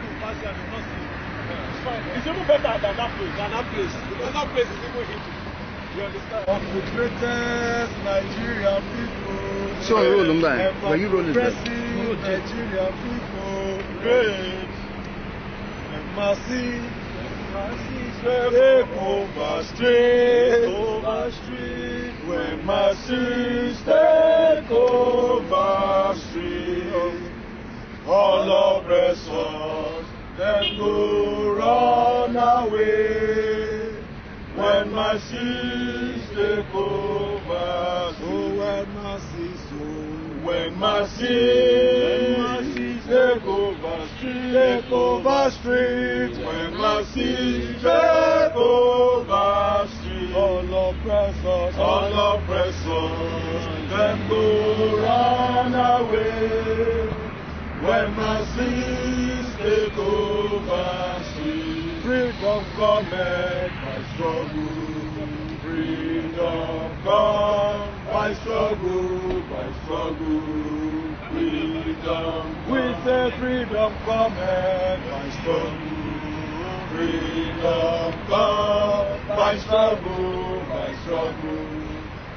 It's fine. It's even better than that place. Because that place is even easy. You understand? Of the greatest Nigerian people. So roll them back. Were you rolling back? Nigerian people. Great. Mercy. Take over street. When mercy take over street. All oppressors then go run away. When mercy take over street. When mercy take over street. When mercy take over street. All oppressors them go run away. When mercy take over street. Freedom cometh by struggle. Freedom come by struggle, freedom. We say freedom cometh by struggle. Freedom come by struggle,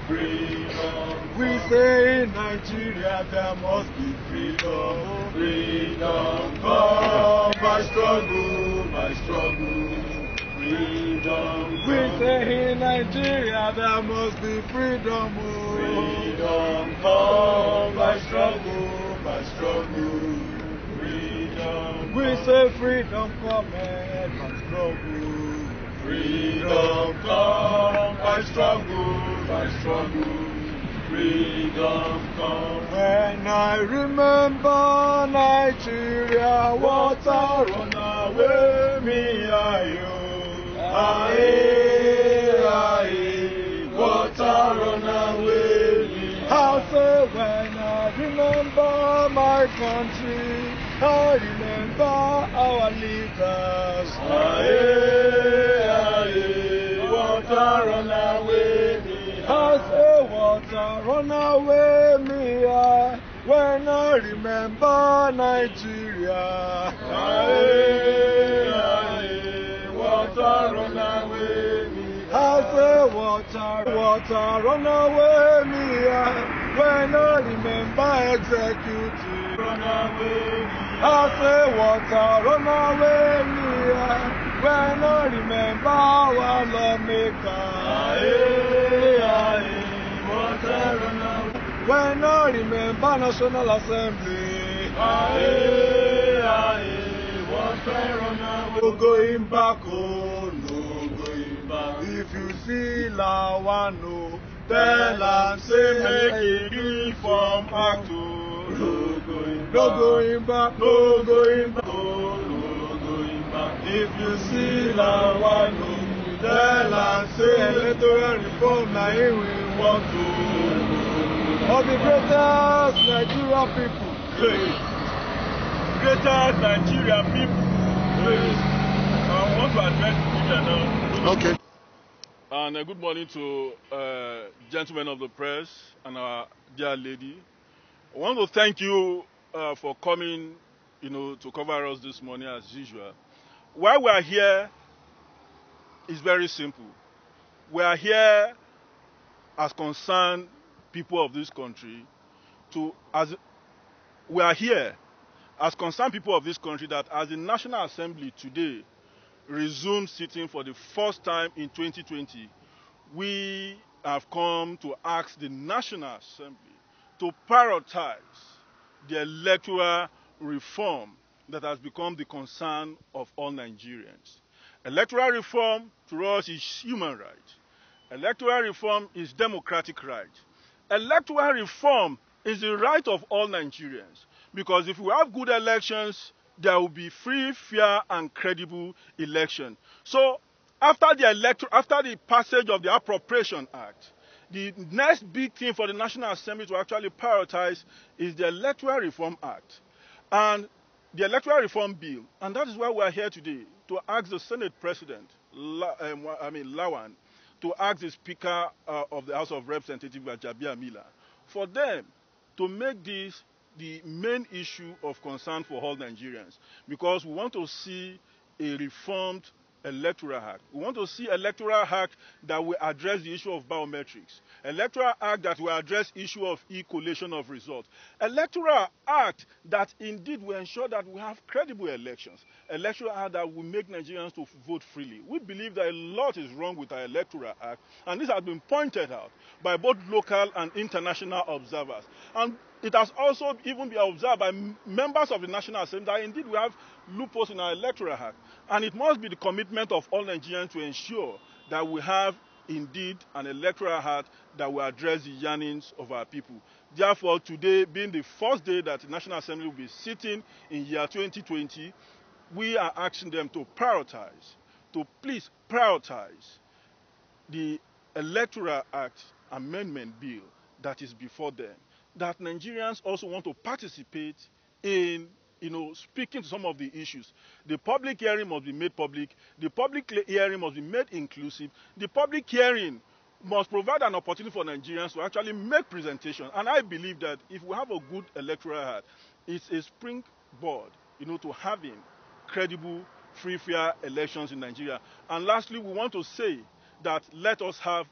freedom. We say in Nigeria there must be freedom. Freedom come by struggle, freedom. We say in Nigeria there must be freedom. Freedom come by struggle, freedom. We say freedom come by struggle. Freedom come by struggle, freedom come. When I remember Nigeria, water run away me ayo. Aye, water run away me. I say when I remember my country, I remember our leaders. Aye, water run away me. I say water run away me. When I remember Nigeria. Water run away me. I say water run away me. When I remember executive. Run away me. I say water run away me. When I remember our lawmakers. Water run away. When I remember National Assembly. Water run away. No going back, oh, no going back. If you see Lawano, tell and say make it reform act. No going back, no going back, oh, no going back. If you see Lawano, tell and say electoral reform now here we want to. Of the greatest Nigerian people. Greatest Nigerian people. I want to address you now. Okay. And good morning to gentlemen of the press and our dear lady. I want to thank you for coming, to cover us this morning as usual. Why we are here is very simple. We are here as concerned people of this country we are here as concerned people of this country that as the National Assembly today resumes sitting for the first time in 2020, we have come to ask the National Assembly to prioritize the electoral reform that has become the concern of all Nigerians. Electoral reform to us is human right. Electoral reform is democratic right. Electoral reform is the right of all Nigerians. Because if we have good elections, there will be free, fair, and credible election. So, after the passage of the Appropriation Act, the next big thing for the National Assembly to actually prioritize is the Electoral Reform Act and the Electoral Reform Bill. And that is why we are here today, to ask the Senate President, Lawan, to ask the Speaker of the House of Representatives, Jabir Miller, for them to make this the main issue of concern for all Nigerians, because we want to see a reformed electoral act. We want to see electoral act that will address the issue of biometrics, electoral act that will address issue of e-collation of results, electoral act that indeed will ensure that we have credible elections, electoral act that will make Nigerians to vote freely. We believe that a lot is wrong with our electoral act, and this has been pointed out by both local and international observers. And it has also even been observed by members of the National Assembly that indeed we have loopholes in our electoral act. And it must be the commitment of all Nigerians to ensure that we have indeed an electoral act that will address the yearnings of our people. Therefore, today being the first day that the National Assembly will be sitting in year 2020, we are asking them to prioritize, to please prioritize the Electoral Act Amendment Bill that is before them, that Nigerians also want to participate in speaking to some of the issues. The public hearing must be made public. The public hearing must be made inclusive. The public hearing must provide an opportunity for Nigerians to actually make presentation. And I believe that if we have a good electoral act, it's a springboard, to having credible, free, fair elections in Nigeria. And lastly, we want to say that let us have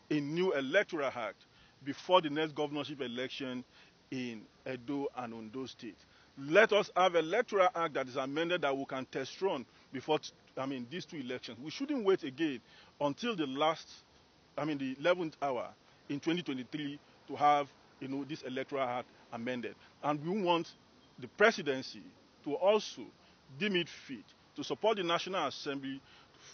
a new electoral act before the next governorship election in Edo and Ondo State. Let us have an electoral act that is amended that we can test run before these two elections. We shouldn't wait again until the 11th hour in 2023 to have this electoral act amended. And we want the presidency to also deem it fit to support the National Assembly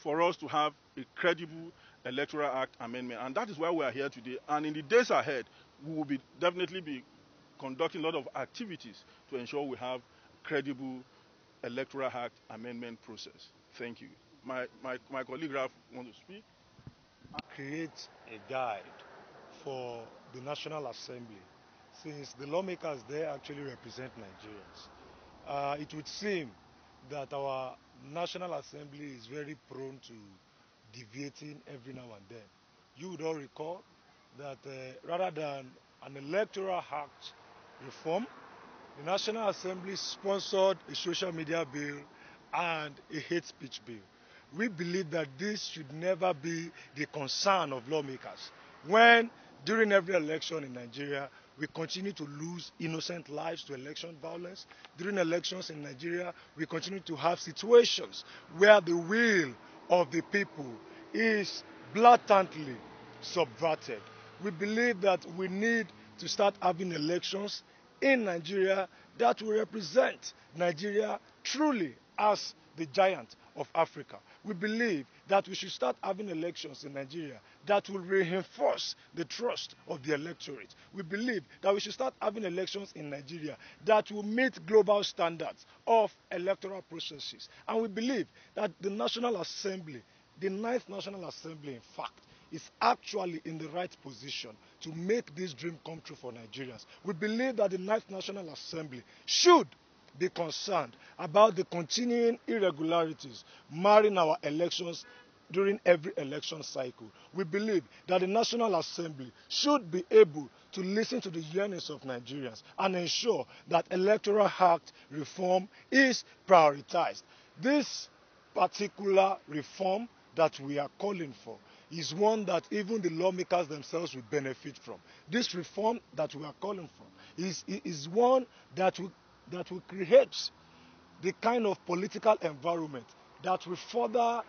for us to have a credible electoral act amendment. And that is why we are here today. And in the days ahead, we will definitely be conducting a lot of activities to ensure we have credible electoral act amendment process. Thank you. My colleague Ralph wants to speak. Create a guide for the National Assembly, since the lawmakers there actually represent Nigerians. It would seem that our National Assembly is very prone to deviating every now and then. You would all recall that rather than an electoral act reform, the National Assembly sponsored a social media bill and a hate speech bill. We believe that this should never be the concern of lawmakers. When, during every election in Nigeria, we continue to lose innocent lives to election violence, during elections in Nigeria, we continue to have situations where the will of the people is blatantly subverted. We believe that we need to start having elections in Nigeria that will represent Nigeria truly as the giant of Africa. We believe that we should start having elections in Nigeria that will reinforce the trust of the electorate. We believe that we should start having elections in Nigeria that will meet global standards of electoral processes. And we believe that the National Assembly, the 9th National Assembly, in fact, is actually in the right position to make this dream come true for Nigerians. We believe that the 9th National Assembly should be concerned about the continuing irregularities marring our elections during every election cycle. We believe that the National Assembly should be able to listen to the yearnings of Nigerians and ensure that electoral act reform is prioritized. This particular reform that we are calling for is one that even the lawmakers themselves will benefit from. This reform that we are calling for is one that will create the kind of political environment that will further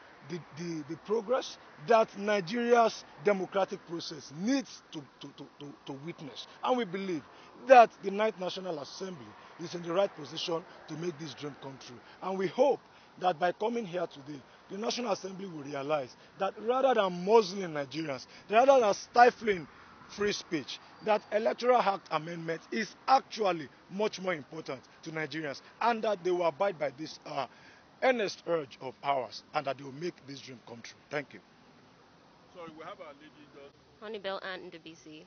the progress that Nigeria's democratic process needs to witness. And we believe that the 9th National Assembly is in the right position to make this dream come true. And we hope that by coming here today, the National Assembly will realize that rather than muzzling Nigerians, rather than stifling free speech, that electoral act amendment is actually much more important to Nigerians, and that they will abide by this earnest urge of ours, and that they will make this dream come true. Thank you. Sorry, we have our lady just... Honeybell Ann Ndubisi.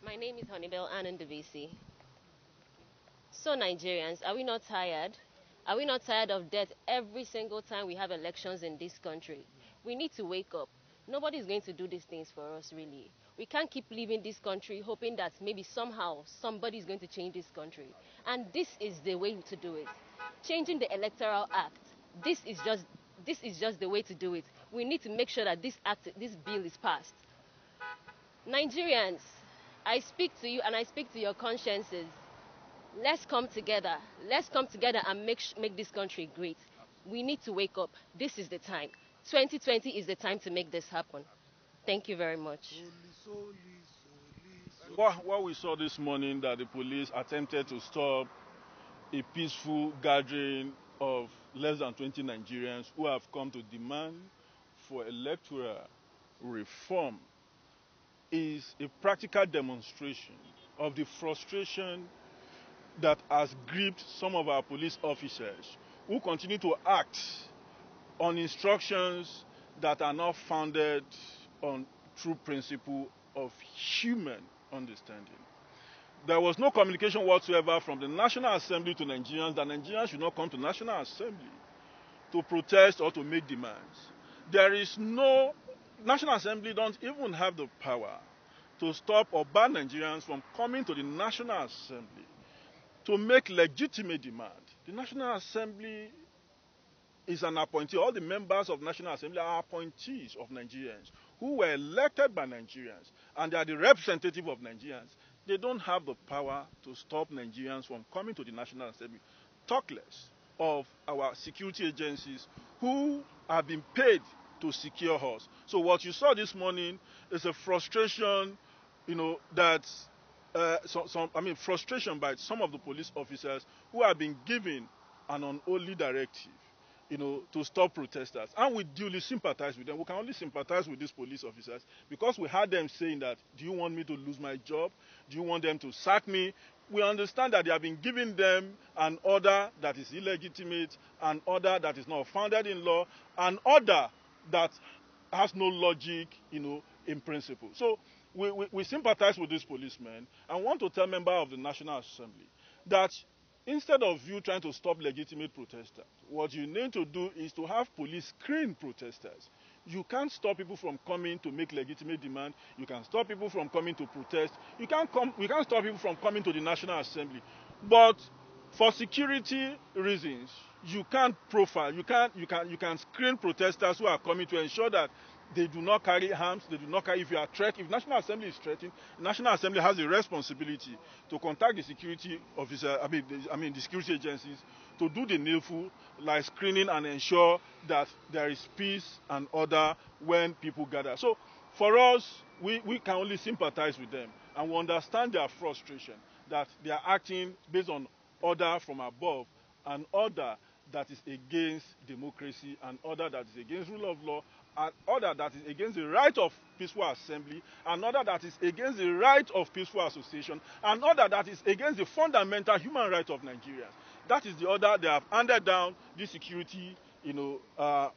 My name is Honeybell Ann Ndubisi. So Nigerians, are we not tired? Are we not tired of death every single time we have elections in this country? We need to wake up. Nobody is going to do these things for us, really. We can't keep leaving this country hoping that maybe somehow somebody is going to change this country. And this is the way to do it. Changing the Electoral Act. This is just the way to do it. We need to make sure that this bill is passed. Nigerians, I speak to you and I speak to your consciences. Let's come together. Let's come together and make this country great. We need to wake up. This is the time. 2020 is the time to make this happen. Thank you very much. What we saw this morning, that the police attempted to stop a peaceful gathering of less than 20 Nigerians who have come to demand for electoral reform, is a practical demonstration of the frustration that has gripped some of our police officers who continue to act on instructions that are not founded on true principle of human understanding. There was no communication whatsoever from the National Assembly to Nigerians that Nigerians should not come to National Assembly to protest or to make demands. There is no, National Assembly don't even have the power to stop or ban Nigerians from coming to the National Assembly to make legitimate demand. The National Assembly is an appointee. All the members of National Assembly are appointees of Nigerians who were elected by Nigerians, and they are the representative of Nigerians. They don't have the power to stop Nigerians from coming to the National Assembly. Talk less of our security agencies who have been paid to secure us. So what you saw this morning is a frustration, that frustration by some of the police officers who have been given an unholy directive, to stop protesters. And we duly sympathize with them. We can only sympathize with these police officers because we had them saying that, do you want me to lose my job? Do you want them to sack me? We understand that they have been giving them an order that is illegitimate, an order that is not founded in law, an order that has no logic, in principle. So we sympathize with these policemen and want to tell members of the National Assembly that instead of you trying to stop legitimate protesters, what you need to do is to have police screen protesters. You can't stop people from coming to make legitimate demand. You can stop people from coming to protest. We can't stop people from coming to the National Assembly. But for security reasons, you can't profile. You can screen protesters who are coming to ensure that they do not carry arms. They do not carry. If National Assembly is threatened, the National Assembly has a responsibility to contact the security officer. The security agencies to do the needful, like screening and ensure that there is peace and order when people gather. So, for us, we can only sympathize with them, and we understand their frustration that they are acting based on order from above, an order that is against democracy, an order that is against rule of law, an order that is against the right of peaceful assembly, an order that is against the right of peaceful association, an order that is against the fundamental human right of Nigerians. That is the order they have handed down these security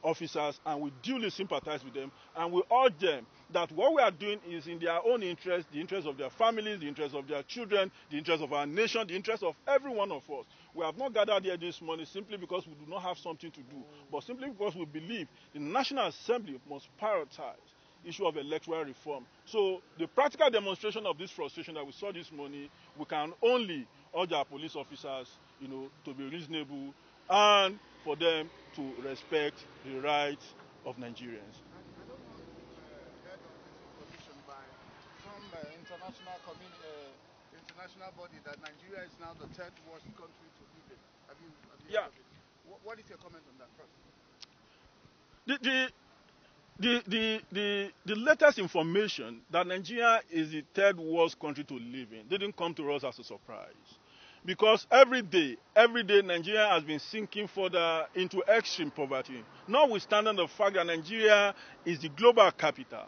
officers, and we duly sympathize with them, and we urge them that what we are doing is in their own interest, the interest of their families, the interest of their children, the interest of our nation, the interest of every one of us. We have not gathered here this morning simply because we do not have something to do, but simply because we believe the National Assembly must prioritize the issue of electoral reform. So the practical demonstration of this frustration that we saw this morning, we can only urge our police officers, to be reasonable and for them to respect the rights of Nigerians. I don't want heard of this position by some international body that Nigeria is now the third worst country to live in. Have you heard of it? What is your comment on that first? The latest information that Nigeria is the third worst country to live in didn't come to us as a surprise. Because every day, Nigeria has been sinking further into extreme poverty. Notwithstanding the fact that Nigeria is the global capital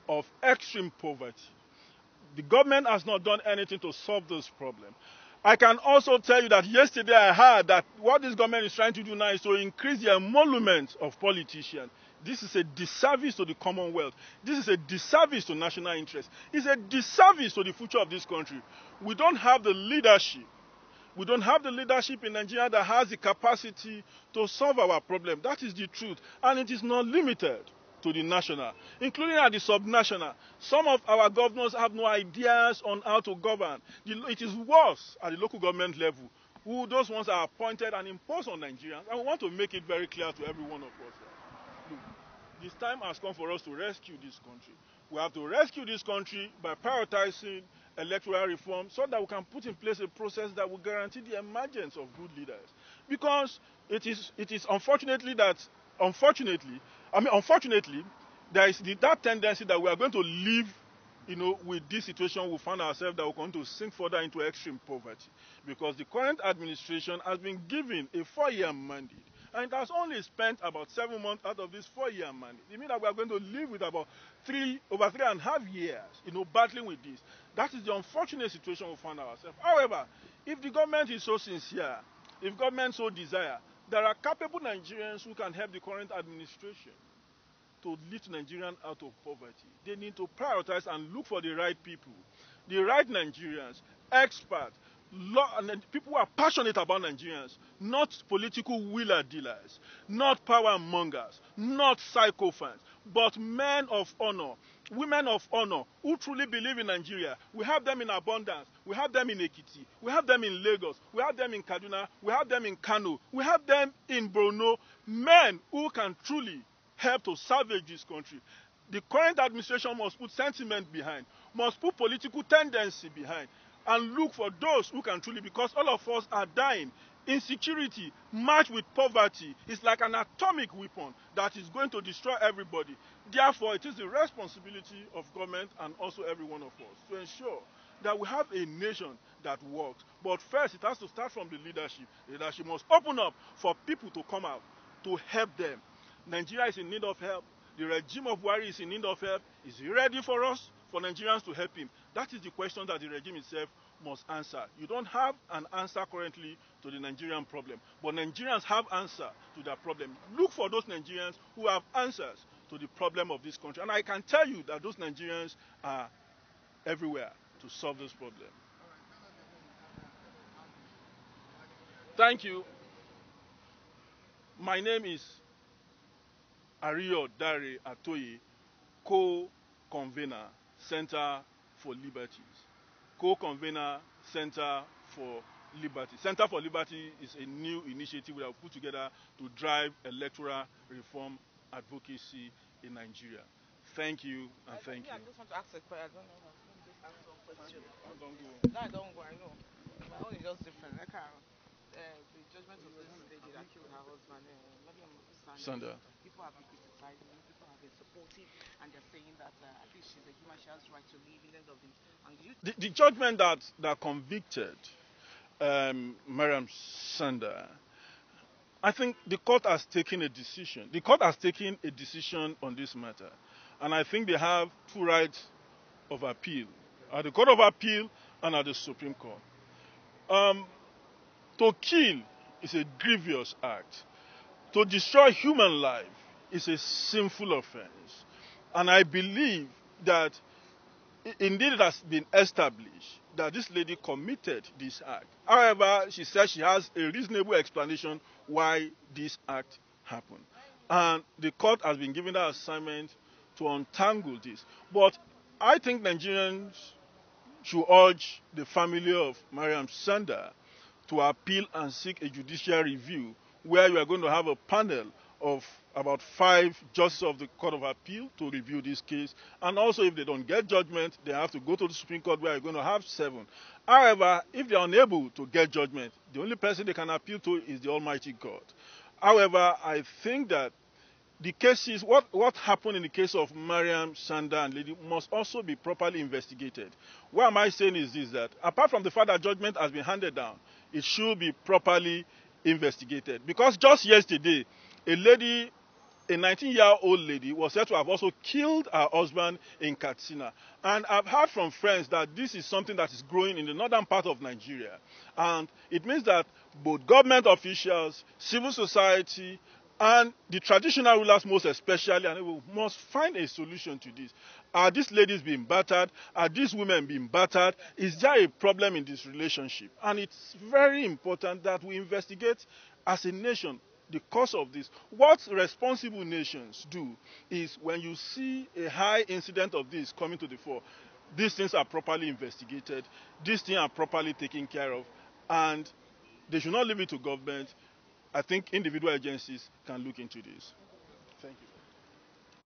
of extreme poverty, the government has not done anything to solve this problem. I can also tell you that yesterday I heard that what this government is trying to do now is to increase the emolument of politicians. This is a disservice to the Commonwealth. This is a disservice to national interest. It's a disservice to the future of this country. We don't have the leadership. We don't have the leadership in Nigeria that has the capacity to solve our problem. That is the truth. And it is not limited to the national, including at the subnational. Some of our governors have no ideas on how to govern. It is worse at the local government level, who those ones are appointed and imposed on Nigerians. And we want to make it very clear to every one of us. Look, this time has come for us to rescue this country. We have to rescue this country by prioritizing electoral reform so that we can put in place a process that will guarantee the emergence of good leaders. Because it is unfortunately, there is that tendency that we are going to live, with this situation we find ourselves, that we're going to sink further into extreme poverty. Because the current administration has been given a 4-year mandate, and it has only spent about 7 months out of this 4-year mandate. It means that we are going to live with about over 3.5 years, battling with this. That is the unfortunate situation we find ourselves. However, if the government is so sincere, if government so desire, there are capable Nigerians who can help the current administration to lift Nigerians out of poverty. They need to prioritize and look for the right people, the right Nigerians, experts, and people who are passionate about Nigerians, not political wheeler dealers, not power mongers, not sycophants, but men of honor, women of honor who truly believe in Nigeria. We have them in abundance. We have them in Ekiti. We have them in Lagos. We have them in Kaduna. We have them in Kano. We have them in Borno. Men who can truly help to salvage this country. The current administration must put sentiment behind, must put political tendency behind, and look for those who can truly, because all of us are dying. Insecurity matched with poverty is like an atomic weapon that is going to destroy everybody. Therefore, it is the responsibility of government and also every one of us to ensure that we have a nation that works. But first, it has to start from the leadership. The leadership must open up for people to come out to help them. Nigeria is in need of help. The regime of Buhari is in need of help. Is he ready for us, for Nigerians to help him? That is the question that the regime itself must answer. You don't have an answer currently to the Nigerian problem, but Nigerians have answer to their problem. Look for those Nigerians who have answers to the problem of this country. And I can tell you that those Nigerians are everywhere to solve this problem. Thank you. My name is Ariyo Dare Atoye, co-convener, Center for Liberties. Co-convener, Center for Liberty. Center for Liberty is a new initiative we have put together to drive electoral reform advocacy in Nigeria. Thank you, and thank you. I just want to ask a question. I don't know. Let me just ask one question. Don't go. No, I don't go. I know. My own is just different. Like the judgment of this lady that killed her husband, Sandra. People have been criticizing, people have been supportive, and they're saying that at least she's a human, she has right to live in the end of it. And the judgment that convicted Mariam Sanda, I think the court has taken a decision. The court has taken a decision on this matter, and I think they have two rights of appeal, at the Court of Appeal and at the Supreme Court. To kill is a grievous act. To destroy human life is a sinful offense. And I believe that indeed it has been established that this lady committed this act. However, she says she has a reasonable explanation why this act happened. And the court has been given that assignment to untangle this. But I think Nigerians should urge the family of Mariam Sanda to appeal and seek a judicial review, where you are going to have a panel of about 5 justices of the Court of Appeal to review this case. And also, if they don't get judgment, they have to go to the Supreme Court, where you're going to have 7. However, if they are unable to get judgment, the only person they can appeal to is the Almighty God. However, I think that the cases, what happened in the case of Mariam Sanda and lady must also be properly investigated. What am I saying is this, that apart from the fact that judgment has been handed down, it should be properly investigated. Because just yesterday, a 19-year-old lady was said to have also killed her husband in Katsina. And I've heard from friends that this is something that is growing in the northern part of Nigeria. And it means that both government officials, civil society, and the traditional rulers most especially, and we must find a solution to this. Are these ladies being battered? Are these women being battered? Is there a problem in this relationship? And it's very important that we investigate as a nation the cause of this. What responsible nations do is when you see a high incident of this coming to the fore, these things are properly investigated, these things are properly taken care of, and they should not leave it to government. I think individual agencies can look into this. Thank you.